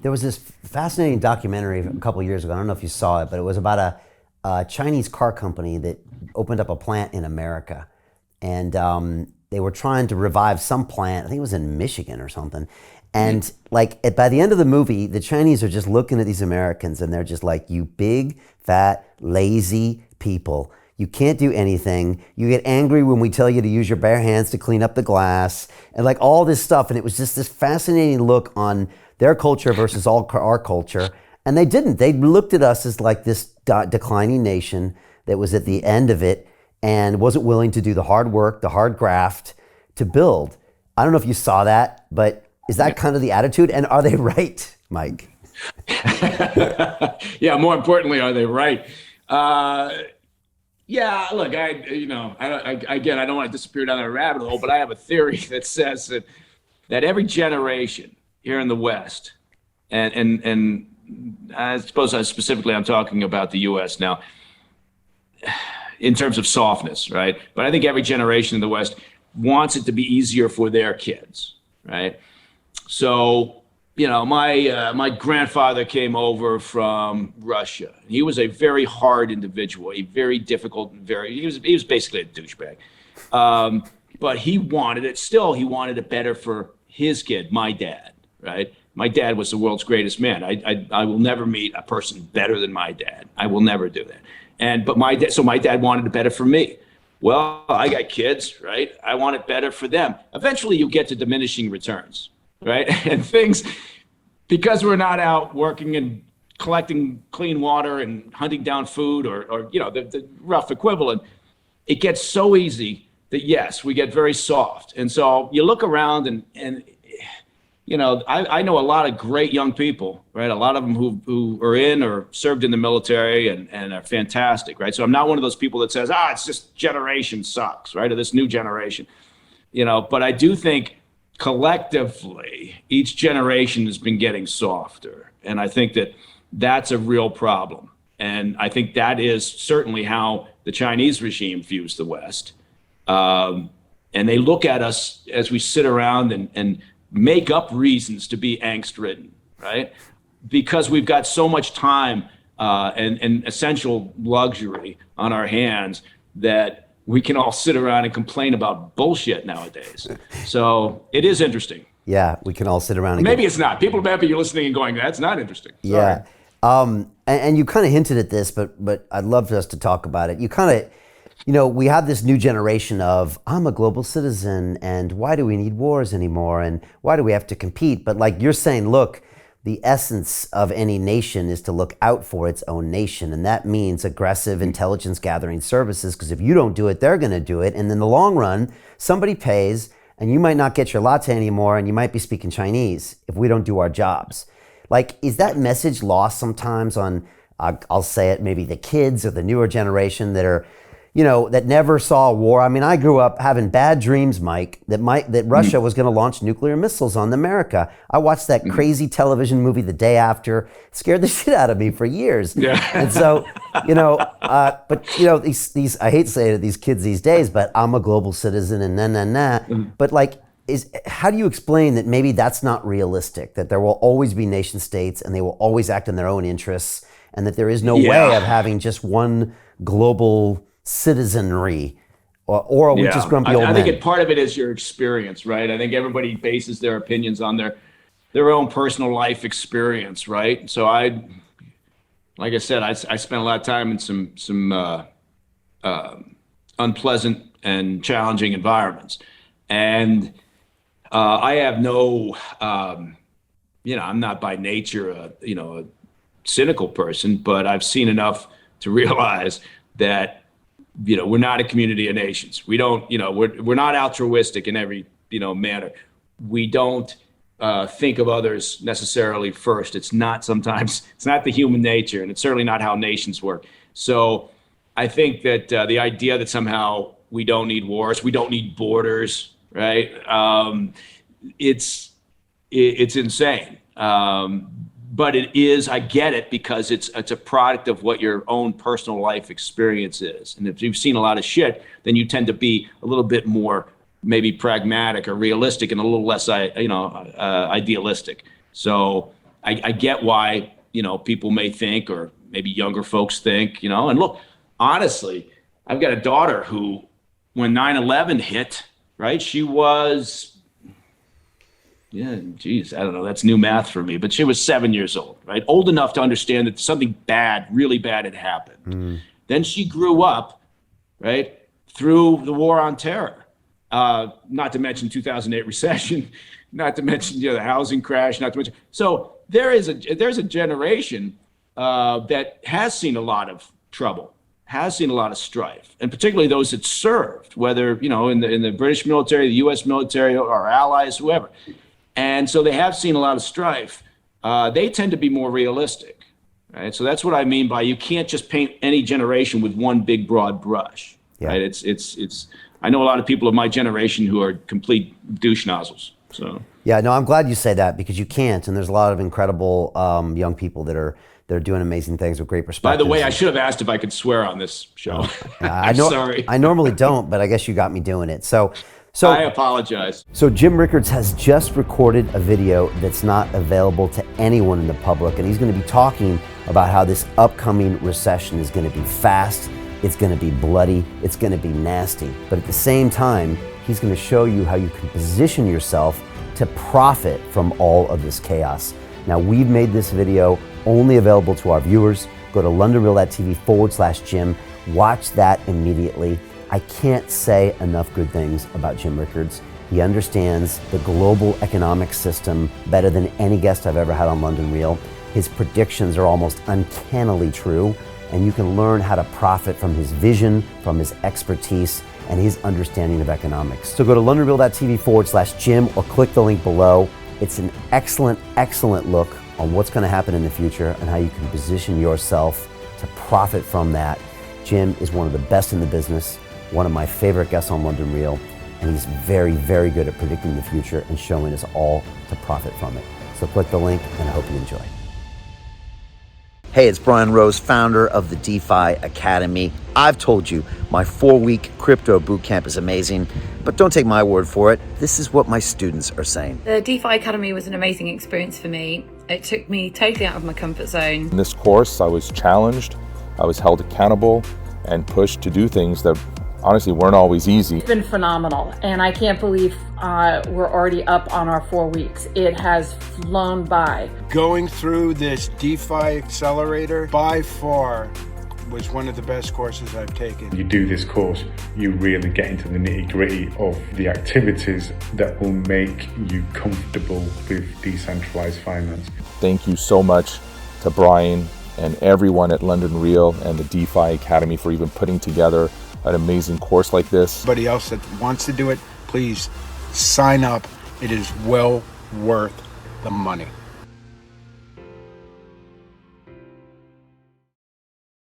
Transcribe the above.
There was this fascinating documentary a couple of years ago. I don't know if you saw it, but it was about a Chinese car company that opened up a plant in America, and they were trying to revive some plant. I think it was in Michigan or something. And by the end of the movie, the Chinese are just looking at these Americans, and they're just like, "You big, fat, lazy people. You can't do anything. You get angry when we tell you to use your bare hands to clean up the glass," and like all this stuff. And it was just this fascinating look on their culture versus our culture. And they didn't. They looked at us as like this declining nation that was at the end of it and wasn't willing to do the hard work, the hard graft to build. I don't know if you saw that, but is that kind of the attitude? And are they right, Mike? Yeah, more importantly, are they right? Yeah, look, again, I don't want to disappear down that rabbit hole, but I have a theory that says that every generation here in the West, and I suppose I'm talking about the U.S. now, in terms of softness, right? But I think every generation in the West wants it to be easier for their kids, right? So, my grandfather came over from Russia. He was a very hard individual, a very difficult, he was basically a douchebag. But he wanted it better for his kid, my dad, right? My dad was the world's greatest man. I will never meet a person better than my dad. I will never do that. But my dad wanted it better for me. Well, I got kids, right? I want it better for them. Eventually you get to diminishing returns, right? And things, because we're not out working and collecting clean water and hunting down food or the rough equivalent, it gets so easy that yes, we get very soft. And so you look around and I know a lot of great young people, right? A lot of them who are in or served in the military and are fantastic, right? So I'm not one of those people that says, it's just generation sucks, right? Or this new generation, but I do think collectively, each generation has been getting softer. And I think that that's a real problem. And I think that is certainly how the Chinese regime views the West. And they look at us as we sit around and make up reasons to be angst-ridden, right? Because we've got so much time and essential luxury on our hands that we can all sit around and complain about bullshit nowadays. So it is interesting. Yeah, we can all sit around. And maybe it's not. People maybe you're listening and going, "That's not interesting." Sorry. Yeah, and you kind of hinted at this, but I'd love for us to talk about it. You kind of, we have this new generation of, I'm a global citizen, and why do we need wars anymore? And why do we have to compete? But like you're saying, look, the essence of any nation is to look out for its own nation. And that means aggressive intelligence gathering services, because if you don't do it, they're going to do it. And in the long run, somebody pays, and you might not get your latte anymore, and you might be speaking Chinese if we don't do our jobs. Like, is that message lost sometimes on, I'll say it, maybe the kids or the newer generation that are, that never saw a war? I mean, I grew up having bad dreams, Mike, that Russia was going to launch nuclear missiles on America. I watched that crazy television movie the day after. It scared the shit out of me for years. Yeah. And so, but these I hate to say it to these kids these days, but I'm a global citizen and nah. But like, how do you explain that maybe that's not realistic, that there will always be nation states and they will always act in their own interests, and that there is no way of having just one global citizenry, or are we just grumpy old men? I think part of it is your experience, right? I think everybody bases their opinions on their own personal life experience, right? So like I said, I spent a lot of time in some unpleasant and challenging environments, and I have no, I'm not by nature a cynical person, but I've seen enough to realize that we're not a community of nations. We don't, we're not altruistic in every, manner. We don't think of others necessarily first. It's not the human nature, and it's certainly not how nations work. So I think that the idea that somehow we don't need wars, we don't need borders, right? It's insane. But it is, I get it, because it's a product of what your own personal life experience is. And if you've seen a lot of shit, then you tend to be a little bit more maybe pragmatic or realistic and a little less, idealistic. So I get why, people may think, or maybe younger folks think, and look, honestly, I've got a daughter who, when 9/11 hit, right, she was, I don't know, that's new math for me, but she was 7 years old, right? Old enough to understand that something bad, really bad had happened. Then she grew up, right, through the war on terror, not to mention 2008 recession, not to mention the housing crash, not to mention. So there's a generation that has seen a lot of trouble, has seen a lot of strife, and particularly those that served, whether in the British military, the U.S. military, or our allies, whoever. And so they have seen a lot of strife. They tend to be more realistic, right? So that's what I mean by you can't just paint any generation with one big broad brush, right? It's. I know a lot of people of my generation who are complete douche nozzles. So yeah, no, I'm glad you say that, because you can't, and there's a lot of incredible young people that are doing amazing things with great perspectives. By the way, I should have asked if I could swear on this show. I'm sorry. I normally don't, but I guess you got me doing it. So I apologize. So Jim Rickards has just recorded a video that's not available to anyone in the public, and he's going to be talking about how this upcoming recession is going to be fast, it's going to be bloody, it's going to be nasty. But at the same time, he's going to show you how you can position yourself to profit from all of this chaos. Now, we've made this video only available to our viewers. Go to londonreal.tv/Jim. Watch that immediately. I can't say enough good things about Jim Rickards. He understands the global economic system better than any guest I've ever had on London Real. His predictions are almost uncannily true, and you can learn how to profit from his vision, from his expertise, and his understanding of economics. So go to londonreal.tv/Jim or click the link below. It's an excellent, excellent look on what's going to happen in the future and how you can position yourself to profit from that. Jim is one of the best in the business, one of my favorite guests on London Real, and he's very, very good at predicting the future and showing us all to profit from it. So click the link, and I hope you enjoy. Hey, it's Brian Rose, founder of the DeFi Academy. I've told you my 4-week crypto bootcamp is amazing, but don't take my word for it. This is what my students are saying. The DeFi Academy was an amazing experience for me. It took me totally out of my comfort zone. In this course, I was challenged, I was held accountable, and pushed to do things that honestly weren't always easy. It's been phenomenal, and I can't believe we're already up on our 4 weeks. It has flown by. Going through this DeFi accelerator by far was one of the best courses I've taken. You do this course, you really get into the nitty-gritty of the activities that will make you comfortable with decentralized finance. Thank you so much to Brian and everyone at London Real and the DeFi Academy for even putting together an amazing course like this. Anybody else that wants to do it, please sign up. It is well worth the money.